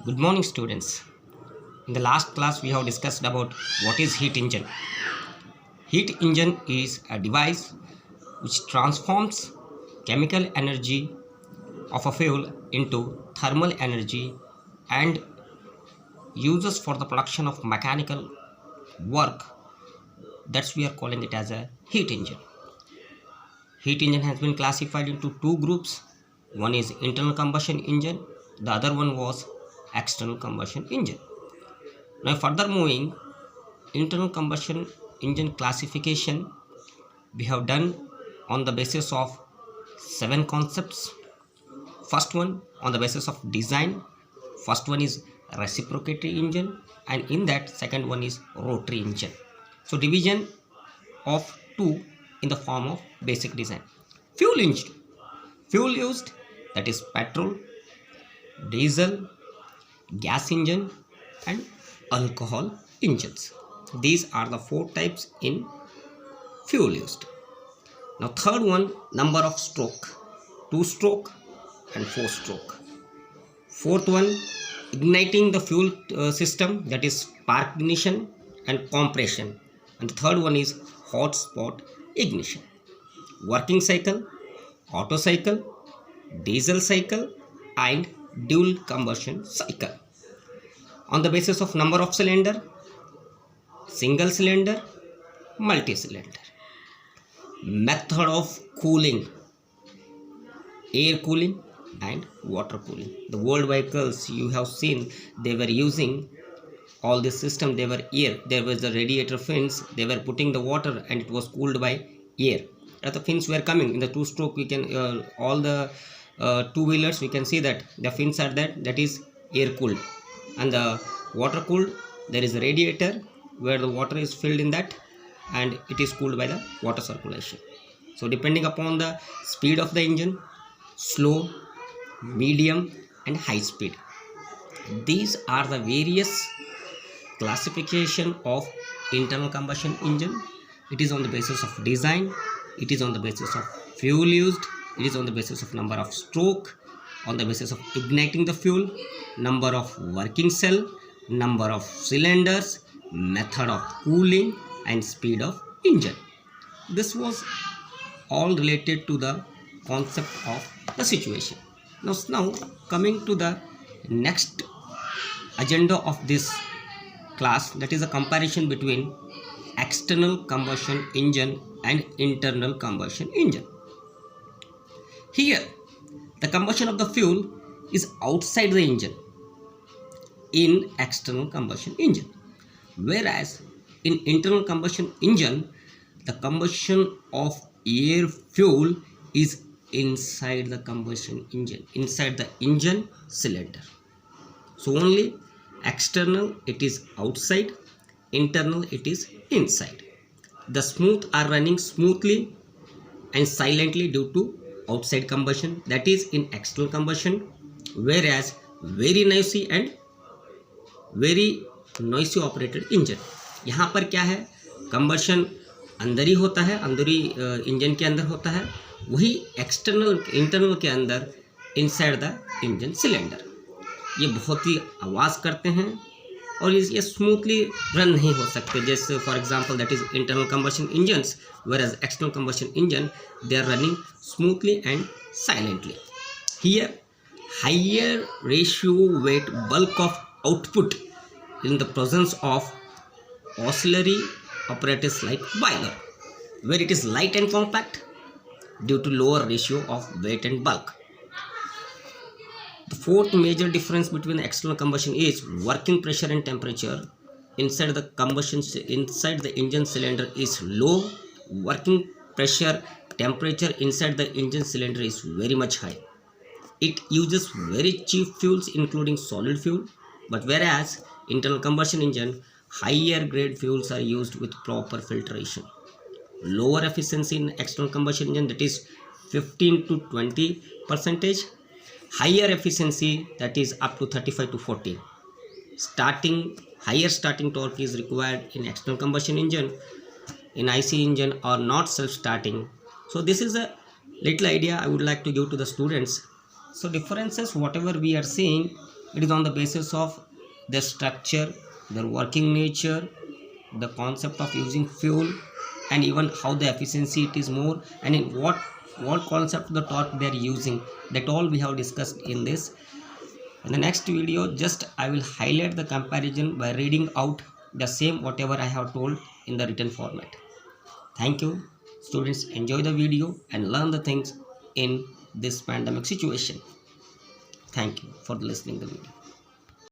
Good morning, students. In the last class, we have discussed about what is heat engine. Heat engine is a device which transforms chemical energy of a fuel into thermal energy and uses for the production of mechanical work. That's we are calling it as a heat engine. Heat engine has been classified into two groups. One is internal combustion engine, the other one was external combustion engine. Now further moving, internal combustion engine classification we have done on the basis of 7 concepts. First one on the basis of design. First one is reciprocatory engine, and in that second one is rotary engine. So division of two in the form of basic design. Fuel used, that is petrol, diesel, gas engine and alcohol engines. These are the four types in fuel used. Now third one, number of stroke, 2 stroke and 4 stroke. Fourth one, igniting the fuel system, that is spark ignition and compression. And the third one is hot spot ignition. Working cycle, Otto cycle, diesel cycle and dual combustion cycle. On the basis of number of cylinder, single cylinder, multi-cylinder. Method of cooling, air cooling and water cooling. The old vehicles you have seen, they were using all this system. They were air, there was the radiator fins, they were putting the water and it was cooled by air. As the fins were coming in the 2 stroke, we can all the two-wheelers, we can see that the fins are that is air cooled, and the water cooled, there is a radiator where the water is filled in that and it is cooled by the water circulation. So depending upon the speed of the engine, slow, medium and high speed, these are the various classification of internal combustion engine. It is on the basis of design, it is on the basis of fuel used, it is on the basis of number of stroke, on the basis of igniting the fuel, number of working cell, number of cylinders, method of cooling and speed of engine. This was all related to the concept of the situation. Now coming to the next agenda of this class, that is a comparison between external combustion engine and internal combustion engine. Here the combustion of the fuel is outside the engine in external combustion engine, whereas in internal combustion engine the combustion of air fuel is inside the combustion engine, inside the engine cylinder. So only external it is outside, internal it is inside. The smooth are running smoothly and silently due to outside combustion, that is in external combustion, whereas very noisy operated engine, यहाँ पर क्या है, combustion अंदर ही होता है, अंदर ही engine के अंदर होता है, वही इंटरनल के अंदर इनसाइड द इंजन सिलेंडर। ये बहुत ही आवाज़ करते हैं और ये स्मूथली रन नहीं हो सकते, जैसे for example that is internal combustion engines, whereas external combustion engine they are running smoothly and silently. Here higher ratio weight bulk of output in the presence of auxiliary apparatus like boiler, where it is light and compact due to lower ratio of weight and bulk. The fourth major difference between the external combustion is working pressure and temperature. Inside the engine cylinder is low. Working pressure, temperature inside the engine cylinder is very much high. It uses very cheap fuels including solid fuel, but whereas internal combustion engine, higher grade fuels are used with proper filtration. Lower efficiency in external combustion engine, that is 15 to 20%. Higher efficiency, that is up to 35 to 40. Higher starting torque is required in external combustion engine. In IC engine are not self-starting. So this is a little idea I would like to give to the students. So differences whatever we are seeing, It is on the basis of their structure, their working nature, the concept of using fuel, and even how the efficiency it is more, and in what concept the torque they are using. That all we have discussed in this. In the next video, just I will highlight the comparison by reading out the same whatever I have told in the written format. Thank you. Students, enjoy the video and learn the things in this pandemic situation. Thank you for listening the video.